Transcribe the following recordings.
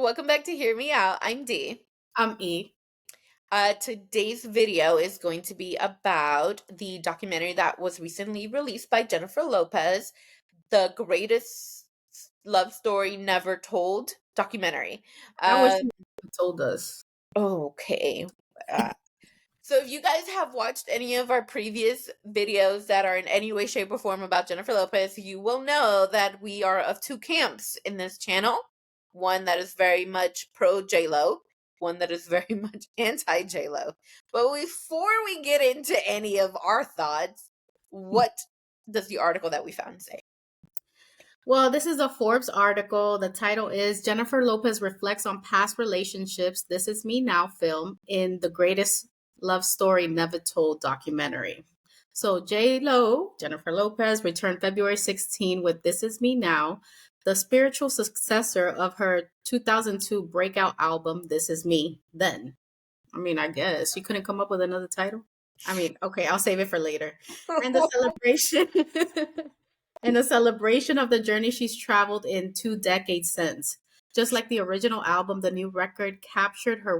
welcome back to Hear Me Out. I'm Dee. I'm E. Today's video is going to be about the documentary that was recently released by Jennifer Lopez, The Greatest Love Story Never Told documentary. I wish Uh, you told us. okay. Uh, so if you guys have watched any of our previous videos that are in any way, shape, or form about Jennifer Lopez, you will know that we are of two camps in this channel. One that is very much pro J-Lo, one that is very much anti J-Lo. But before we get into any of our thoughts, what does the article that we found say? Well, this is a Forbes article. The title is Jennifer Lopez Reflects on Past Relationships. This Is Me Now film in the Greatest Love Story Never Told documentary. So J-Lo, Jennifer Lopez, returned February 16 with This Is Me Now, the spiritual successor of her 2002 breakout album, This Is Me Then. I mean, I guess she couldn't come up with another title. I mean, okay, I'll save it for later. And the celebration and a celebration of the journey she's traveled in 2 decades since. Just like the original album, the new record captured her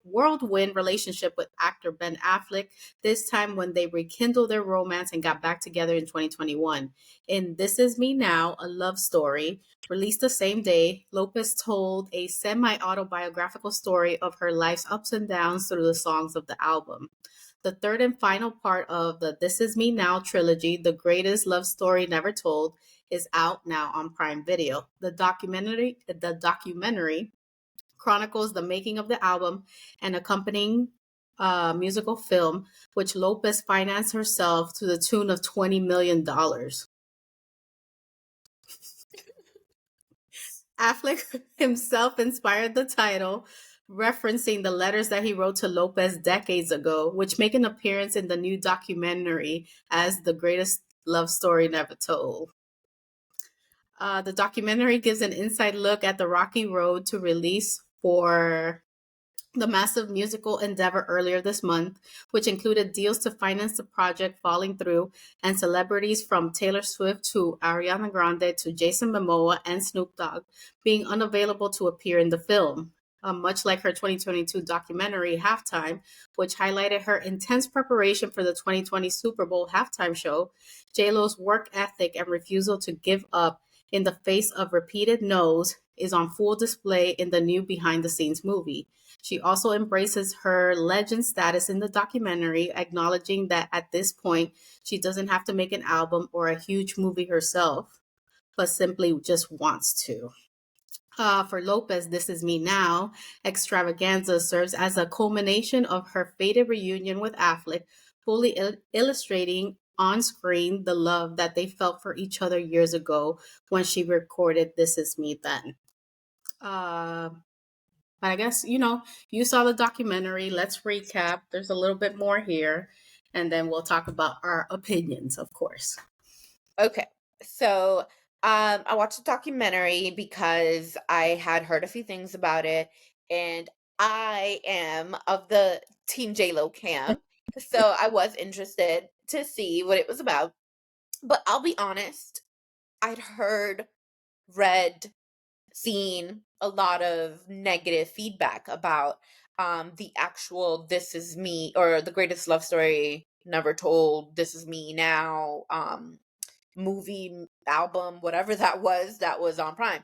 whirlwind relationship with actor Ben Affleck, this time when they rekindled their romance and got back together in 2021. In This Is Me Now, a love story, released the same day, Lopez told a semi-autobiographical story of her life's ups and downs through the songs of the album. The third and final part of the This Is Me Now trilogy, The Greatest Love Story Never Told, is out now on Prime Video. The documentary chronicles the making of the album and accompanying musical film, which Lopez financed herself to the tune of $20 million. Affleck himself inspired the title, referencing the letters that he wrote to Lopez decades ago, which make an appearance in the new documentary as The Greatest Love Story Never Told. The documentary gives an inside look at the rocky road to release for the massive musical endeavor earlier this month, which included deals to finance the project falling through and celebrities from Taylor Swift to Ariana Grande to Jason Momoa and Snoop Dogg being unavailable to appear in the film. Much like her 2022 documentary Halftime, which highlighted her intense preparation for the 2020 Super Bowl halftime show, J-Lo's work ethic and refusal to give up in the face of repeated no's is on full display in the new behind-the-scenes movie. She also embraces her legend status in the documentary, acknowledging that at this point, she doesn't have to make an album or a huge movie herself, but simply just wants to. For Lopez, This Is Me Now extravaganza serves as a culmination of her fated reunion with Affleck, fully illustrating on screen the love that they felt for each other years ago when she recorded This Is Me Then. But I guess, you saw the documentary. Let's recap. There's a little bit more here, and then we'll talk about our opinions, of course. Okay. So, I watched the documentary because I had heard a few things about it, and I am of the Team J-Lo camp. So I was interested to see what it was about. But I'll be honest, I'd heard, read, seen a lot of negative feedback about the actual This Is Me or The Greatest Love Story Never Told, This Is Me Now movie, album, whatever that was on Prime.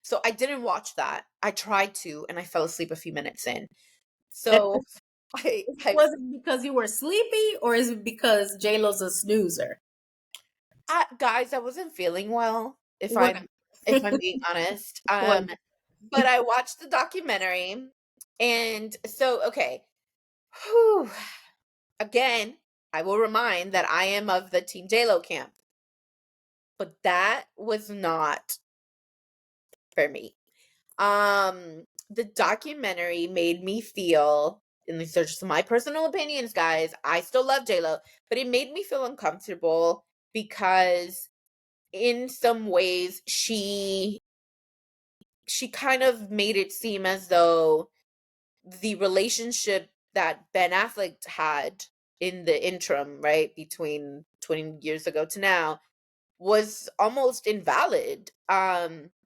So I didn't watch that. I tried to and I fell asleep a few minutes in. So I Was it because you were sleepy, or is it because J-Lo's a snoozer? guys, I wasn't feeling well, What? if I'm being honest. What? But I watched the documentary, and so okay. Whew. Again, I will remind that I am of the Team JLo camp. But that was not for me. The documentary made me feel, and these are just my personal opinions, guys. I still love JLo, but it made me feel uncomfortable because in some ways she kind of made it seem as though the relationship that Ben Affleck had in the interim, right, between 20 years ago to now was almost invalid.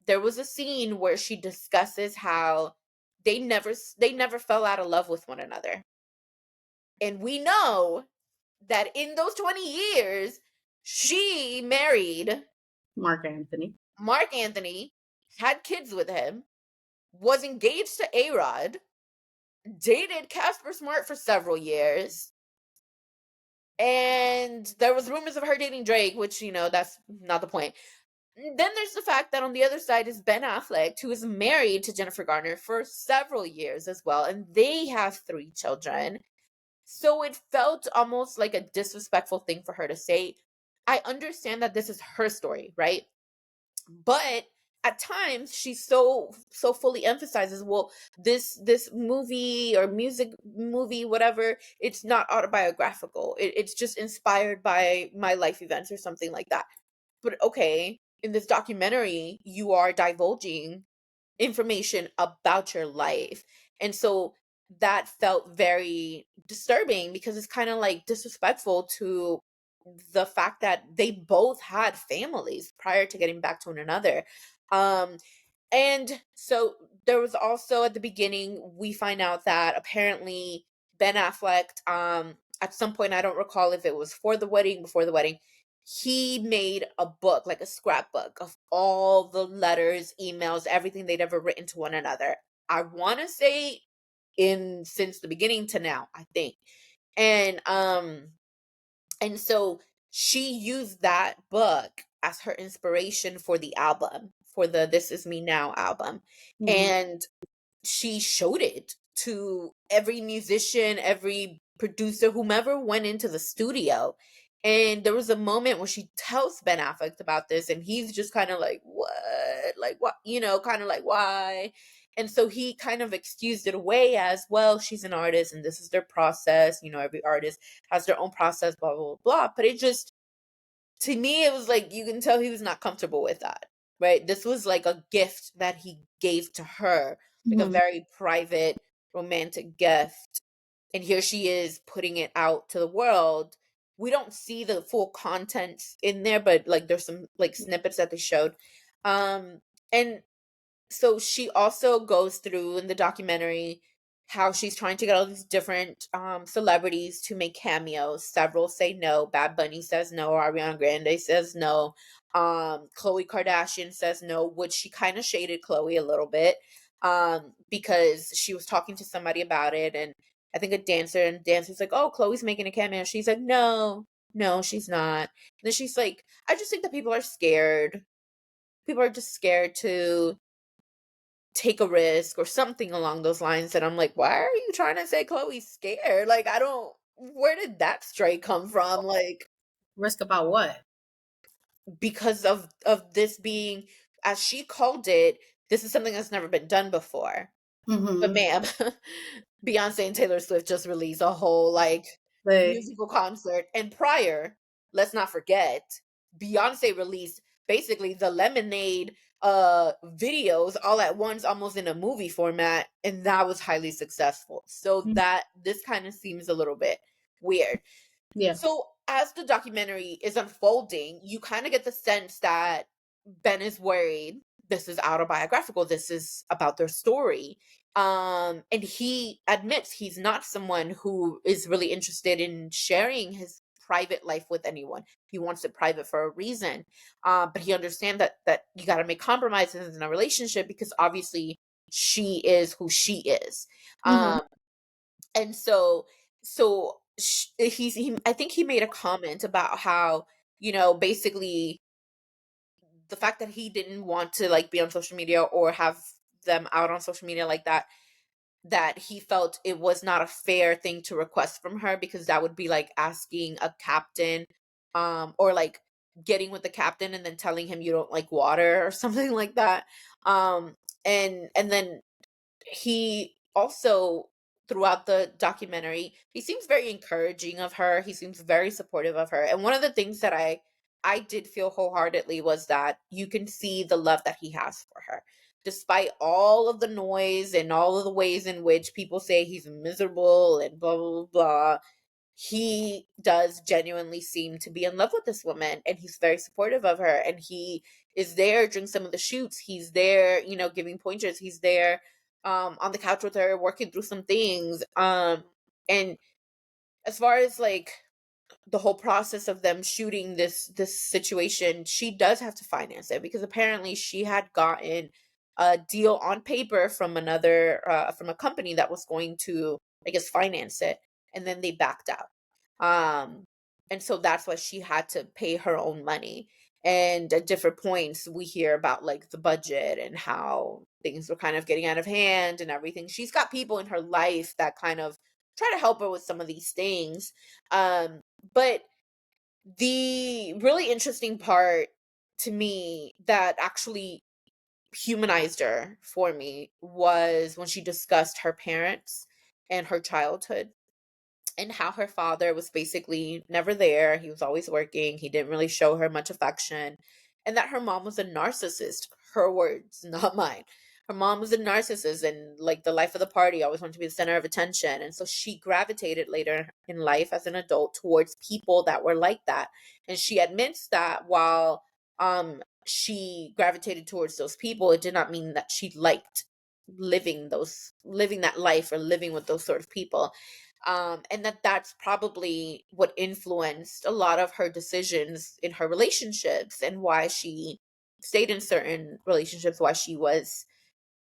there was a scene where she discusses how they never fell out of love with one another. And we know that in those 20 years, she married Mark Anthony. Mark Anthony, had kids with him, was engaged to A-Rod, dated Casper Smart for several years, and there was rumors of her dating Drake, which, that's not the point. Then there's the fact that on the other side is Ben Affleck, who is married to Jennifer Garner for several years as well, and they have 3 children. So it felt almost like a disrespectful thing for her to say. I understand that this is her story, right? But at times she so fully emphasizes, well, this movie or music movie, whatever, it's not autobiographical. It's just inspired by my life events or something like that. But okay, in this documentary, you are divulging information about your life. And so that felt very disturbing because it's kind of like disrespectful to the fact that they both had families prior to getting back to one another. Um and so there was also at the beginning we find out that apparently Ben Affleck at some point, I don't recall if it was for the wedding, before the wedding, he made a book, like a scrapbook of all the letters, emails, everything they'd ever written to one another. I want to say in since the beginning to now, I think. And and so she used that book as her inspiration for the album, for the This Is Me Now album. Mhm. And she showed it to every musician, every producer, whomever went into the studio. And there was a moment where she tells Ben Affleck about this, and he's just kind of like, what? Like, what? Kind of like, why? And so he kind of excused it away as, well, she's an artist and this is their process. Every artist has their own process, blah, blah, blah. But it just, to me, it was like, you can tell he was not comfortable with that, right? This was like a gift that he gave to her, like a Mhm. very private, romantic gift. And here she is putting it out to the world. We don't see the full content in there, but like there's some like snippets that they showed. And so she also goes through in the documentary how she's trying to get all these different celebrities to make cameos. Several say no. Bad Bunny says no. Ariana Grande says no. Khloe Kardashian says no, which she kind of shaded Khloe a little bit because she was talking to somebody about it, and I think a dancer, and dancer's like, "Oh, Chloe's making a cameo." She's like, "No, no, she's not." And then she's like, "I just think that people are scared. People are just scared to take a risk or something along those lines." And I'm like, why are you trying to say Chloe's scared? Like, I don't, where did that stray come from? Like, Risk about what? because of this being, as she called it, this is something that's never been done before. But Mhm. ma'am, Beyonce and Taylor Swift just released a whole like They musical concert. And prior, let's not forget, Beyonce released basically the Lemonade videos all at once, almost in a movie format, and that was highly successful. So Mhm. that this kind of seems a little bit weird. Yeah. So as the documentary is unfolding, you kind of get the sense that Ben is worried. This is autobiographical. This is about their story. And he admits he's not someone who is really interested in sharing his private life with anyone. He wants it private for a reason. But he understands that you got to make compromises in a relationship because obviously she is who she is. Mhm. Um, and I think he made a comment about how, basically the fact that he didn't want to like be on social media or have them out on social media like that, that he felt it was not a fair thing to request from her because that would be like asking a captain or like getting with the captain and then telling him you don't like water or something like that. And then he also, throughout the documentary, he seems very encouraging of her. He seems very supportive of her. And one of the things that I did feel wholeheartedly was that you can see the love that he has for her. Despite all of the noise and all of the ways in which people say he's miserable and blah blah blah, he does genuinely seem to be in love with this woman, and he's very supportive of her, and he is there during some of the shoots. He's there, giving pointers. He's there on the couch with her, working through some things. And as far as like the whole process of them shooting this situation, she does have to finance it because apparently she had gotten a deal on paper from another from a company that was going to, I guess, finance it, and then they backed out. Um and so that's why she had to pay her own money. And at different points we hear about like the budget and how things were kind of getting out of hand and everything. She's got people in her life that kind of try to help her with some of these things. But the really interesting part to me that actually humanized her for me was when she discussed her parents and her childhood and how her father was basically never there. He was always working. He didn't really show her much affection. And that her mom was a narcissist. Her words, not mine. Her mom was a narcissist and like the life of the party, always wanted to be the center of attention. And so she gravitated later in life as an adult towards people that were like that. And she admits that while she gravitated towards those people, it did not mean that she liked living that life or living with those sort of people. And that's probably what influenced a lot of her decisions in her relationships and why she stayed in certain relationships, why she was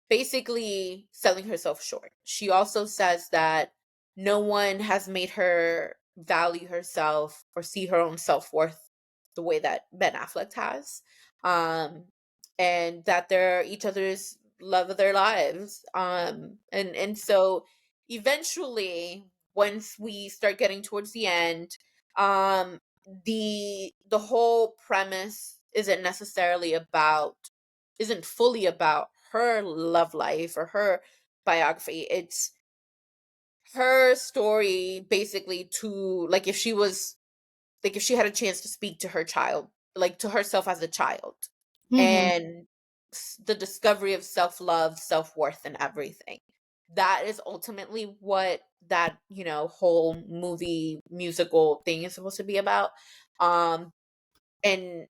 basically selling herself short. She also says that no one has made her value herself or see her own self-worth the way that Ben Affleck has. Um, and that they're each other's love of their lives. And so eventually, once we start getting towards the end, um, the whole premise isn't fully about her love life or her biography. It's her story basically to like if she had a chance to speak to her child, like to herself as a child, Hmm. and the discovery of self-love, self-worth and everything. That is ultimately what that, whole movie musical thing is supposed to be about. Um and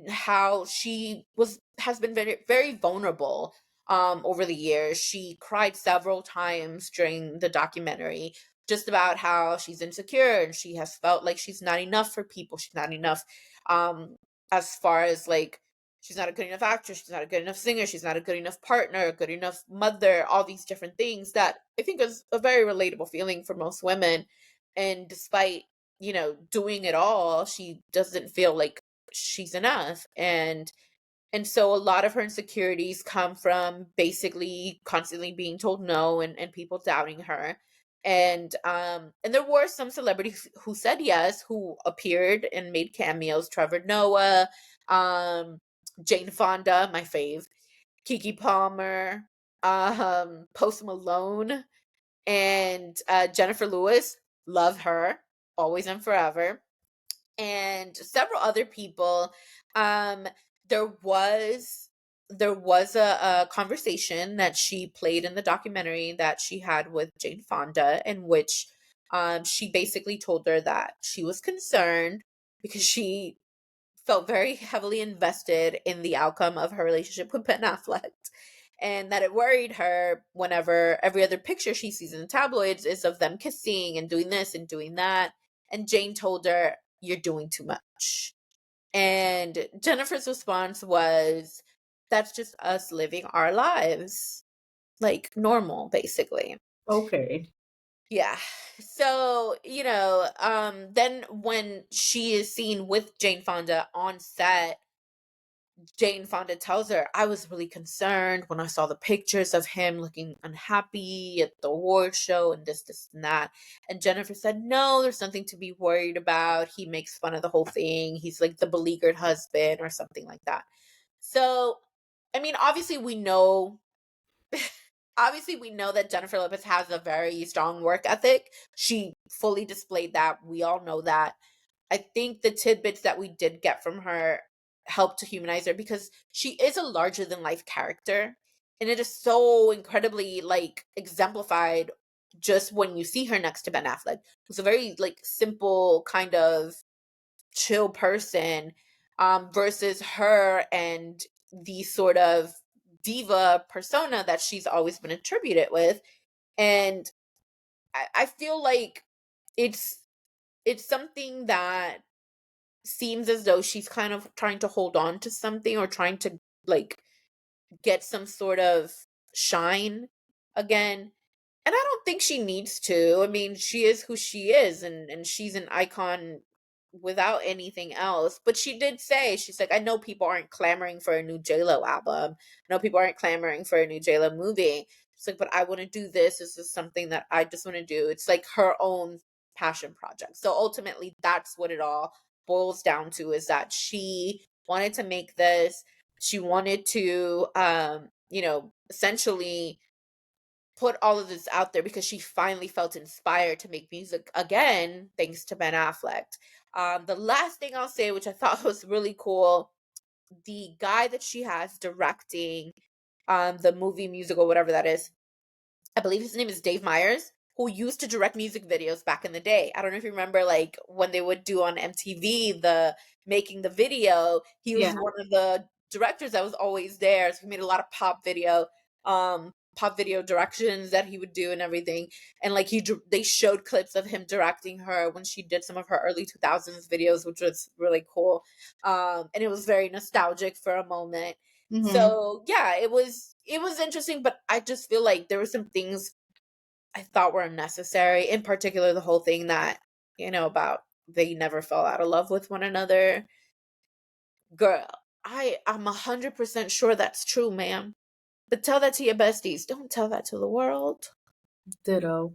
how she has been very very vulnerable over the years. She cried several times during the documentary just about how she's insecure and she has felt like she's not enough for people. She's not enough um as far as like she's not a good enough actress, she's not a good enough singer, she's not a good enough partner, a good enough mother, all these different things that I think is a very relatable feeling for most women. And despite doing it all, she doesn't feel like she's enough. And so a lot of her insecurities come from basically constantly being told no, and people doubting her. And there were some celebrities who said yes, who appeared and made cameos. Trevor Noah, um Jane Fonda, my fave, Kiki Palmer, Post Malone, and Jennifer Lewis. Love her always and forever. And several other people. Um, there was a conversation that she played in the documentary that she had with Jane Fonda, in which she basically told her that she was concerned because she felt very heavily invested in the outcome of her relationship with Ben Affleck, and that it worried her whenever every other picture she sees in the tabloids is of them kissing and doing this and doing that. And Jane told her, "You're doing too much." And Jennifer's response was, "That's just us living our lives like normal, basically." Okay. Yeah. So, then when she is seen with Jane Fonda on set, Jane Fonda tells her, "I was really concerned when I saw the pictures of him looking unhappy at the award show and this, and that." And Jennifer said, "No, there's nothing to be worried about. He makes fun of the whole thing. He's like the beleaguered husband or something like that." So, I mean, obviously we know that Jennifer Lopez has a very strong work ethic. She fully displayed that. We all know that. I think the tidbits that we did get from her helped to humanize her because she is a larger than life character. And it is so incredibly like exemplified just when you see her next to Ben Affleck, who's a very like simple kind of chill person. versus her and the sort of diva persona that she's always been attributed with. And I feel like it's it's something that seems as though she's kind of trying to hold on to something, or trying to like get some sort of shine again. And I don't think she needs to. I mean, she is who she is, and she's an icon without anything else. But she did say, she's like, I know people aren't clamoring for a new J-Lo album. I know people aren't clamoring for a new J-Lo movie. She's like, but I want to do this. This is something that I just want to do. It's like her own passion project. So ultimately, that's what it all boils down to, is that she wanted to make this. She wanted to, essentially put all of this out there because she finally felt inspired to make music again, thanks to Ben Affleck. The last thing I'll say, which I thought was really cool, the guy that she has directing the movie, musical, whatever that is, I believe his name is Dave Meyers, who used to direct music videos back in the day. I don't know if you remember, like when they would do on MTV the making the video. He Yeah. was one of the directors that was always there. So he made a lot of pop video directions that he would do and everything. And like they showed clips of him directing her when she did some of her early 2000s videos, which was really cool. And it was very nostalgic for a moment. Hmm. So yeah, it was interesting, but I just feel like there were some things I thought were unnecessary. In particular, the whole thing that, about they never fell out of love with one another. Girl, I'm 100% sure that's true, ma'am. But tell that to your besties. Don't tell that to the world. Ditto.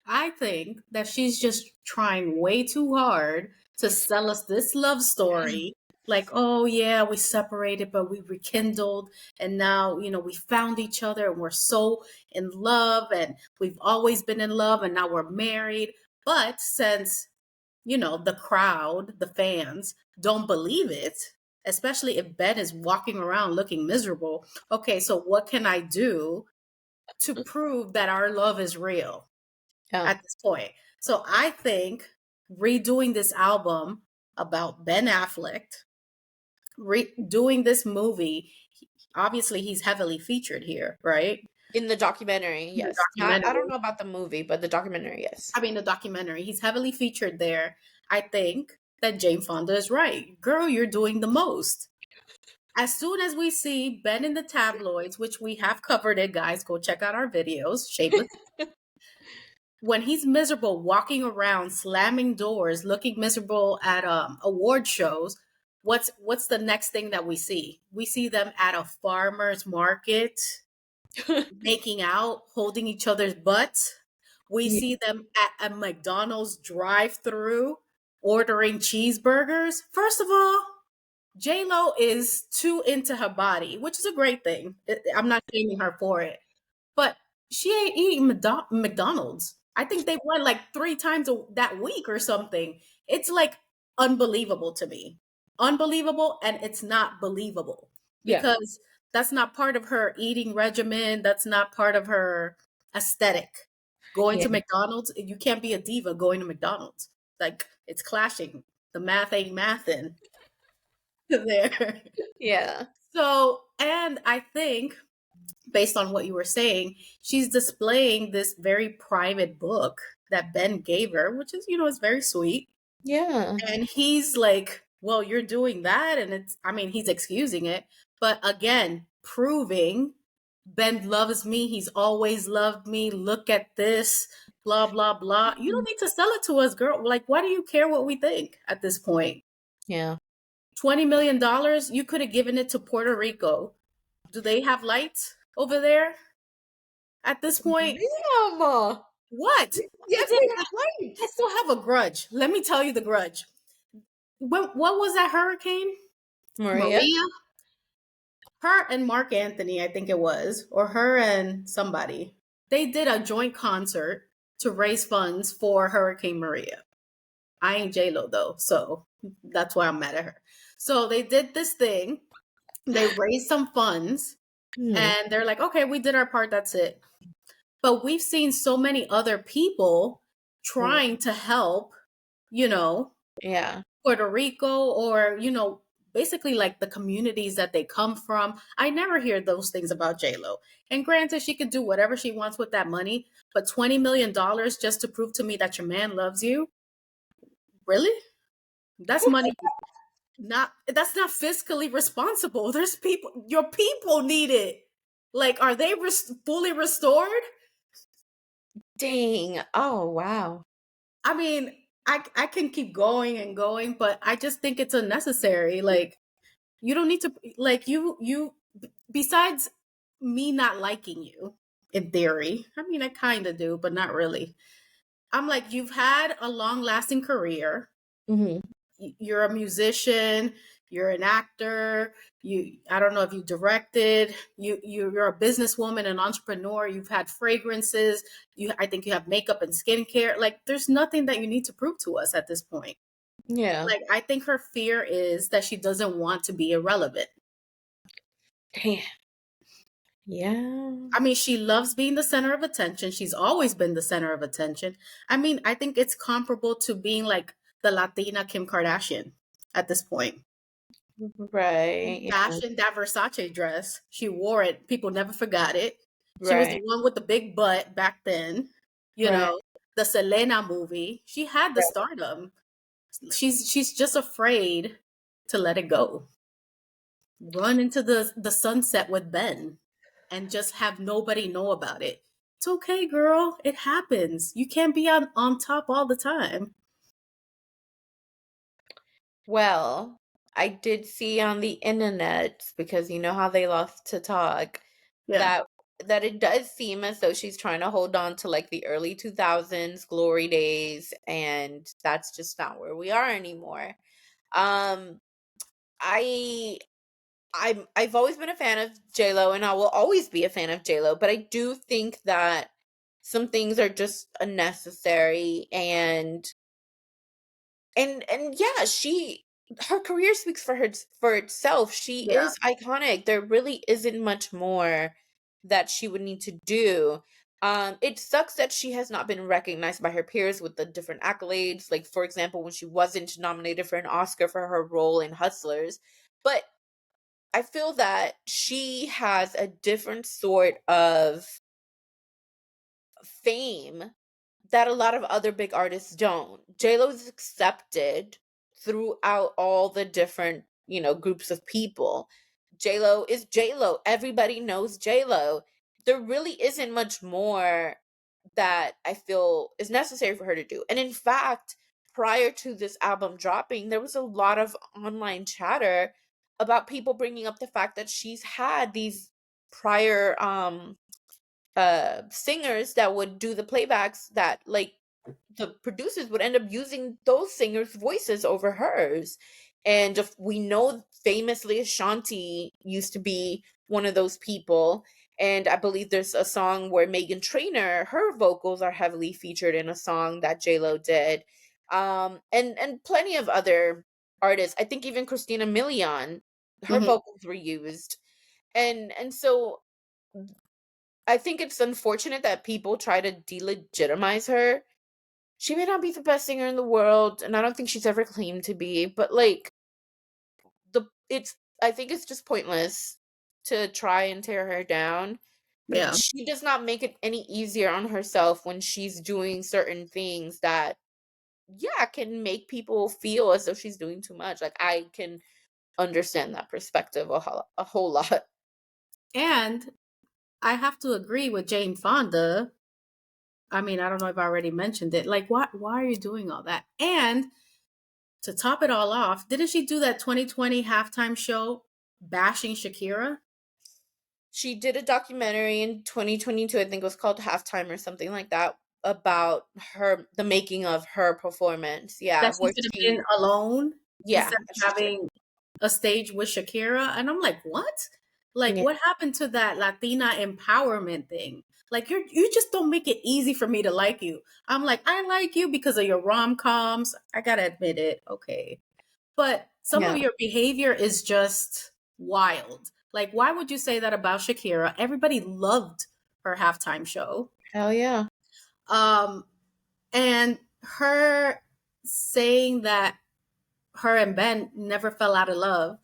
I think that she's just trying way too hard to sell us this love story. Like, oh yeah, we separated, but we rekindled. And now, we found each other and we're so in love and we've always been in love and now we're married. But since, the crowd, the fans don't believe it, especially if Ben is walking around looking miserable. Okay, so what can I do to prove that our love is real? Yeah. At this point. So I think redoing this album about Ben Affleck, doing this movie, obviously he's heavily featured here, right? In the documentary, The yes. Not I don't documentary. know about the movie, but the documentary, yes. I mean, the documentary. He's heavily featured there. I think that Jane Fonda is right. Girl, you're doing the most. As soon as we see Ben in the tabloids, which we have covered it, guys, go check out our videos. Shameless, when he's miserable walking around slamming doors looking miserable at award shows, what's the next thing that we see them at a farmer's market making out holding each other's butts. We Yeah. see them at a McDonald's drive-through ordering cheeseburgers. First of all, J-Lo is too into her body, which is a great thing. I'm not shaming her for it, but she ain't eating McDonald's. I think they went like 3 times that week or something. It's like unbelievable to me. Unbelievable, and it's not believable Yeah. because that's not part of her eating regimen. That's not part of her aesthetic. Going Yeah. to McDonald's, you can't be a diva going to McDonald's. Like, it's clashing. The math ain't mathin' there. Yeah. So, and I think based on what you were saying, she's displaying this very private book that Ben gave her, which is, is very sweet. Yeah. And he's like, well, you're doing that. And I mean, he's excusing it. But again, proving Ben loves me. He's always loved me. Look at this, blah, blah, blah. You don't need to sell it to us, girl. Like, why do you care what we think at this point? Yeah. $20 million, you could have given it to Puerto Rico. Do they have lights over there at this point? Damn. What? Yes, They they did. have I lights. still have a grudge. Let me tell you the grudge. What was that hurricane? Maria? Maria? Her and Mark Anthony, I think it was, or her and somebody. They did a joint concert to raise funds for Hurricane Maria. I ain't J-Lo though, so that's why I'm mad at her. So they did this thing. They raised some funds Hmm. and they're like, okay, we did our part, that's it. But we've seen so many other people trying to help, you know, Yeah. Puerto Rico or, basically like the communities that they come from. I never hear those things about J-Lo. And granted, she could do whatever she wants with that money, but $20 million just to prove to me that your man loves you? Really? That's money. Not That's not fiscally responsible. There's people, your people need it. Like, are they fully restored? Dang. Oh, wow. I mean, I can keep going and going, but I just think it's unnecessary. Like, you don't need to, like, besides me not liking you in theory. I mean, I kind of do, but not really. I'm like, you've had a long lasting career. Mhm. You're a musician, you're an actor, I don't know if you directed, you're a businesswoman, an entrepreneur, you've had fragrances, I think you have makeup and skincare. Like, there's nothing that you need to prove to us at this point. Yeah. Like, I think her fear is that she doesn't want to be irrelevant. Damn. Yeah. I mean, she loves being the center of attention. She's always been the center of attention. I mean, I think it's comparable to being like the Latina Kim Kardashian at this point. Right. Yeah. Fashioned that Versace dress. She wore it. People never forgot it. She was the Right. one with the big butt back then. You Right. know, the Selena movie. She had the Right. stardom. She's just afraid to let it go. Run into the sunset with Ben and just have nobody know about it. It's okay, girl. It happens. You can't be on top all the time. Well, I did see on the internet, because you know how they love to talk, Yeah. that it does seem as though she's trying to hold on to like the early 2000s glory days, and that's just not where we are anymore. Um I I've always been a fan of J-Lo, and I will always be a fan of J-Lo, but I do think that some things are just unnecessary, and yeah, her career speaks for itself. She Yeah. is iconic. There really isn't much more that she would need to do. It sucks that she has not been recognized by her peers with the different accolades, like for example when she wasn't nominated for an Oscar for her role in Hustlers. But I feel that she has a different sort of fame that a lot of other big artists don't. J-Lo is accepted throughout all the different, groups of people. J-Lo is J-Lo. Everybody knows J-Lo. There really isn't much more that I feel is necessary for her to do. And in fact, prior to this album dropping, there was a lot of online chatter about people bringing up the fact that she's had these prior singers that would do the playbacks, that like the producers would end up using those singers' voices over hers. And if we know famously Ashanti used to be one of those people. And I believe there's a song where Megan Trainor, her vocals are heavily featured in a song that J-Lo did. And plenty of other artists. I think even Christina Milian, her Hmm. vocals were used. And so I think it's unfortunate that people try to delegitimize her. She may not be the best singer in the world, and I don't think she's ever claimed to be, but like I think it's just pointless to try and tear her down. But Yeah. she does not make it any easier on herself when she's doing certain things that, yeah, can make people feel as though she's doing too much. Like I can understand that perspective a whole lot. And I have to agree with Jane Fonda. I mean, I don't know if I already mentioned it. Like, why are you doing all that? And to top it all off, didn't she do that 2020 halftime show bashing Shakira? She did a documentary in 2022, I think it was called Halftime or something like that, about the making of her performance. Yeah, That she where should have been she alone yeah, instead of she should. having a stage with Shakira. And I'm like, what? Like, Yeah, what happened to that Latina empowerment thing? Like, you just don't make it easy for me to like you. I'm like, I like you because of your rom-coms. I gotta admit it. Okay. But some of yeah. your behavior is just wild. Like, why would you say that about Shakira? Everybody loved her halftime show. Hell yeah. Um, and her saying that her and Ben never fell out of love.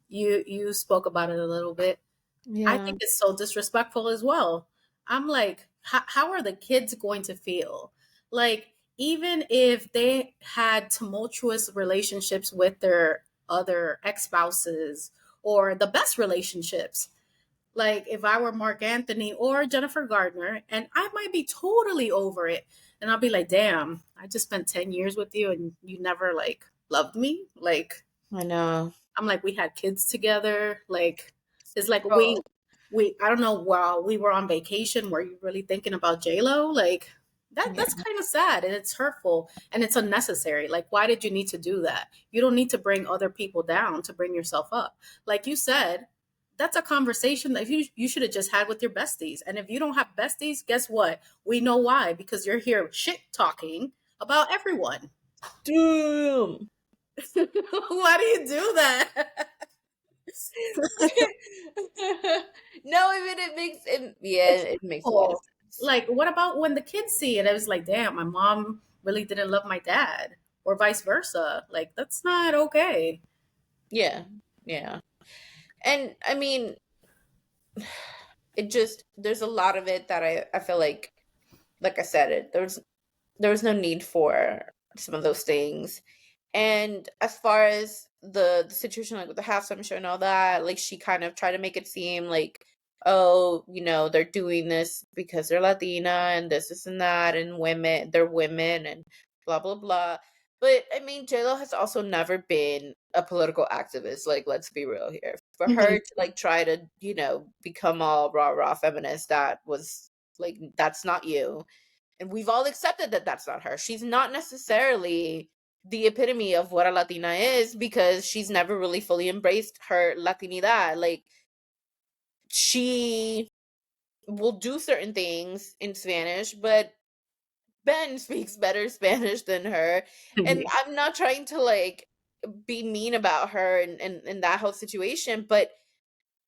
You spoke about it a little bit. I Yeah. think it's so disrespectful as well. I'm like, how are the kids going to feel? Like, even if they had tumultuous relationships with their other ex spouses or the best relationships, like if I were Mark Anthony or Jennifer Gardner, and I might be totally over it, and I'll be like, damn, I just spent 10 years with you and you never like loved me. Like, I know. I'm like, we had kids together. Like, it's like Oh, we I don't know, while we were on vacation, were you really thinking about J Lo? Like yeah. that's kind of sad and it's hurtful and it's unnecessary. Like, why did you need to do that? You don't need to bring other people down to bring yourself up. Like you said, that's a conversation that you should have just had with your besties. And if you don't have besties, guess what? We know why, because you're here shit talking about everyone. Damn. Why do you do that? No, I mean it makes it, yeah, It's it makes a lot of awful. sense. Like, what about when the kids see it? I was like, damn, my mom really didn't love my dad, or vice versa. Like, that's not okay. Yeah. Yeah. And I mean, it just there's a lot of it that I feel like I said it. There was no need for some of those things. And as far as the situation like with the halftime show and all that, like she kind of tried to make it seem like, oh, they're doing this because they're Latina and this and that and they're women and blah blah blah. But I mean, JLo has also never been a political activist. Like, let's be real here. For Mhm. her to like try to, become all rah rah feminist, that was like that's not you. And we've all accepted that that's not her. She's not necessarily the epitome of what a Latina is because she's never really fully embraced her Latinidad. Like, she will do certain things in Spanish, but Ben speaks better Spanish than her. And I'm not trying to like be mean about her and that whole situation, but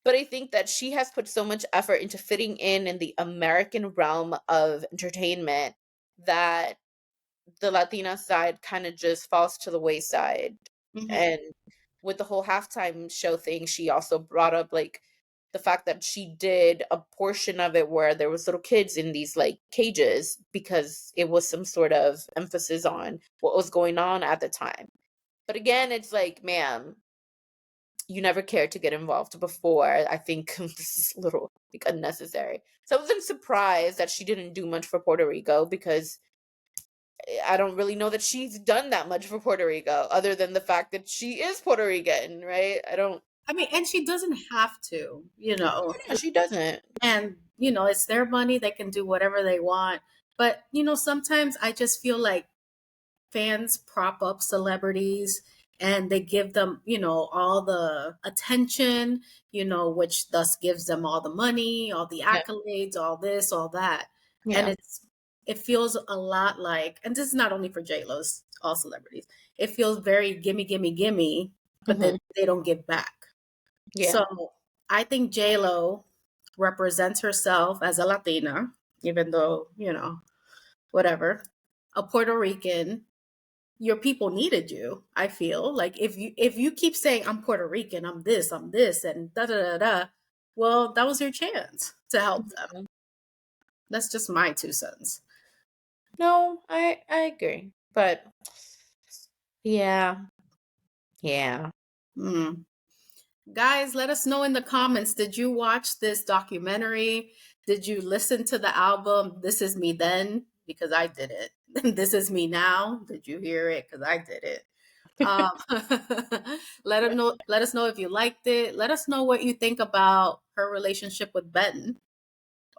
I think that she has put so much effort into fitting in the American realm of entertainment that the Latina side kind of just falls to the wayside. Mhm. And with the whole halftime show thing, she also brought up like the fact that she did a portion of it where there was little kids in these like cages because it was some sort of emphasis on what was going on at the time. But again, it's like, ma'am, you never cared to get involved before. I think this is a little like unnecessary. So I wasn't surprised that she didn't do much for Puerto Rico because I don't really know that she's done that much for Puerto Rico other than the fact that she is Puerto Rican, right? I don't. I mean, and she doesn't have to, Yeah, she doesn't. and, it's their money. They can do whatever they want. But, sometimes I just feel like fans prop up celebrities and they give them, all the attention, which thus gives them all the money, all the Yeah. accolades, all this, all that. And Yeah. it feels a lot like, and this is not only for J-Lo's, all celebrities. It feels very gimme, gimme, gimme, but then Hmm. they don't give back. Yeah. So I think J-Lo represents herself as a Latina, even though, whatever, a Puerto Rican. Your people needed you. I feel like if you keep saying I'm Puerto Rican, I'm this, and da da da da, well, that was your chance to help them. Mhm. That's just my 2 cents. No, I agree. But yeah. Yeah. Mm. Guys, let us know in the comments. Did you watch this documentary? Did you listen to the album This Is Me Then? Because I did it. This Is Me Now. Did you hear it? Because I did it. Um, let us know if you liked it. Let us know what you think about her relationship with Ben.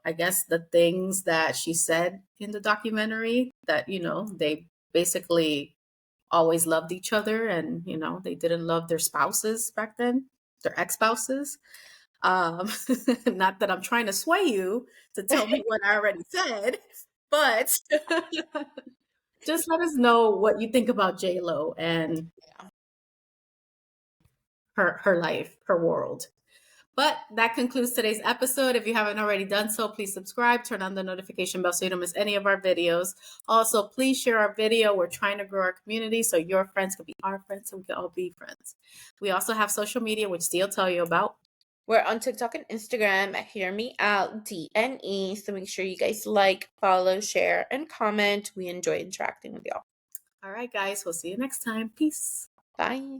I guess the things that she said in the documentary, that they basically always loved each other, and they didn't love their spouses back then, their ex-spouses. um Not that I'm trying to sway you to tell me what I already said, but just let us know what you think about J Lo and her life, her world. But that concludes today's episode. If you haven't already done so, please subscribe, turn on the notification bell so you don't miss any of our videos. Also, please share our video. We're trying to grow our community so your friends can be our friends so we can all be friends. We also have social media, which Dee will tell you about. We're on TikTok and Instagram at Hear Me Out DNE. So make sure you guys like, follow, share, and comment. We enjoy interacting with y'all. All right, guys, we'll see you next time. Peace. Bye.